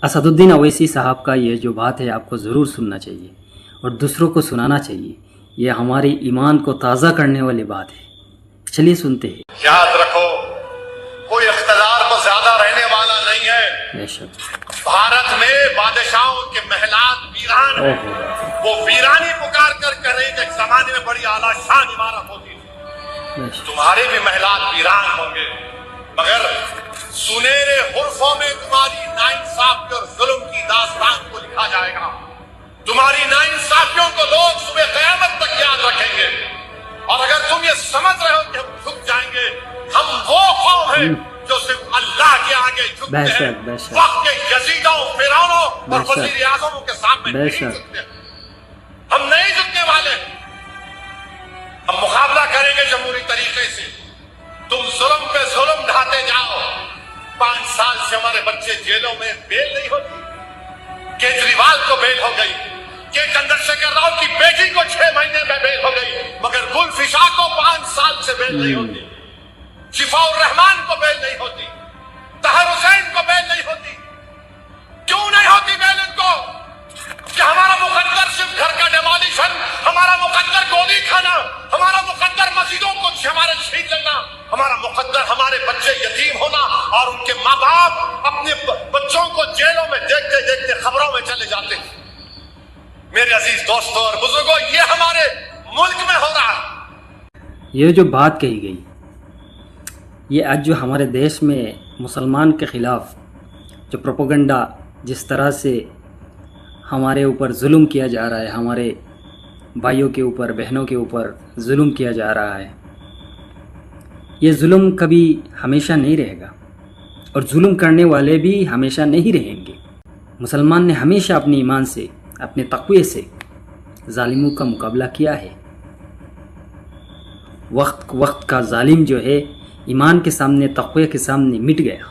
اسدالدین اویسی صاحب کا یہ جو بات ہے آپ کو ضرور سننا چاہیے اور دوسروں کو سنانا چاہیے. یہ ہماری ایمان کو تازہ کرنے والی بات ہے. چلیے سنتے ہیں. یاد رکھو کوئی اقتدار کو زیادہ رہنے والا نہیں ہے. بے شک. بھارت میں بادشاہوں کے محلات ویران ہیں. وہ ویرانی پکار کر کہہ رہے کہ ایک زمانے میں بڑی اعلیٰ شان عمارت ہوتی تھی. تمہارے بھی محلات ویران ہوں گے مگر سنہرے حرفوں میں تمہاری ناانصافی اور ظلم کی داستان کو لکھا جائے گا. تمہاری ناانصافیوں کو لوگ صبح قیامت تک یاد رکھیں گے. اور اگر تم یہ سمجھ رہے ہو کہ ہم جھک جائیں گے، ہم وہ قوم ہیں جو صرف اللہ کے آگے جھکتے ہیں. وقت کے یزیدوں، فرعونوں اور وزیر اعظموں کے سامنے نہیں جھکتے. ہم نہیں جھکنے والے. ہم مقابلہ کریں گے جمہوری طریقے سے. تم ظلم پہ ظلم ڈھاتے جاؤ. 5 سال سے ہمارے بچے جیلوں میں بیل نہیں ہوتی. کیجریوال کو بیل ہو گئی کہ چندرشیکھر راؤ کی بیٹی کو 6 مہینے میں بیل ہو گئی مگر گلفشا کو 5 سال سے بیل نہیں ہوتی. شفاء الرحمان کو بیل نہیں ہوتی. طاہر حسین کو بیل نہیں ہوتی. کیوں نہیں ہوتی بیل ان کو؟ کہ ہمارا مقدر صرف گھر کا ڈیمولیشن، ہمارا مقدر گولی کھانا، ہمارا مقدر مسجدوں کو ہمارے شہید کرنا، ہمارا مقدر ہمارے بچے یتیم ہونا اور ان کے ماں باپ اپنے بچوں کو جیلوں میں دیکھتے دیکھتے خبروں میں چلے جاتے ہیں. میرے عزیز دوستوں اور بزرگوں، یہ ہمارے ملک میں ہو رہا ہے. یہ جو بات کہی گئی، یہ آج جو ہمارے دیش میں مسلمان کے خلاف جو پروپیگنڈا جس طرح سے ہمارے اوپر ظلم کیا جا رہا ہے، ہمارے بھائیوں کے اوپر، بہنوں کے اوپر ظلم کیا جا رہا ہے، یہ ظلم کبھی ہمیشہ نہیں رہے گا اور ظلم کرنے والے بھی ہمیشہ نہیں رہیں گے. مسلمان نے ہمیشہ اپنے ایمان سے، اپنے تقوی سے ظالموں کا مقابلہ کیا ہے. وقت کا ظالم جو ہے ایمان کے سامنے، تقوی کے سامنے مٹ گیا.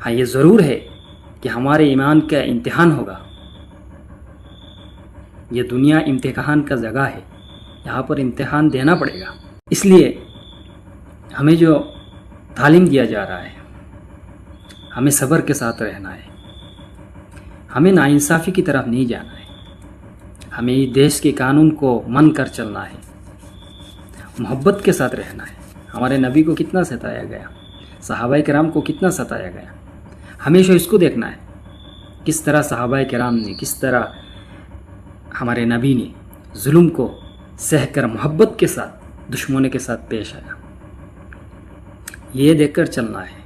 ہاں یہ ضرور ہے کہ ہمارے ایمان کا امتحان ہوگا. یہ دنیا امتحان کا جگہ ہے، یہاں پر امتحان دینا پڑے گا. اس لیے ہمیں جو تعلیم دیا جا رہا ہے، ہمیں صبر کے ساتھ رہنا ہے. ہمیں ناانصافی کی طرف نہیں جانا ہے. ہمیں دیش کے قانون کو مان کر چلنا ہے. محبت کے ساتھ رہنا ہے. ہمارے نبی کو کتنا ستایا گیا، صحابہ کرام کو کتنا ستایا گیا. ہمیشہ اس کو دیکھنا ہے کس طرح صحابہ کرام نے، کس طرح ہمارے نبی نے ظلم کو سہ کر محبت کے ساتھ دشمنوں کے ساتھ پیش آیا. یہ دیکھ کر چلنا ہے.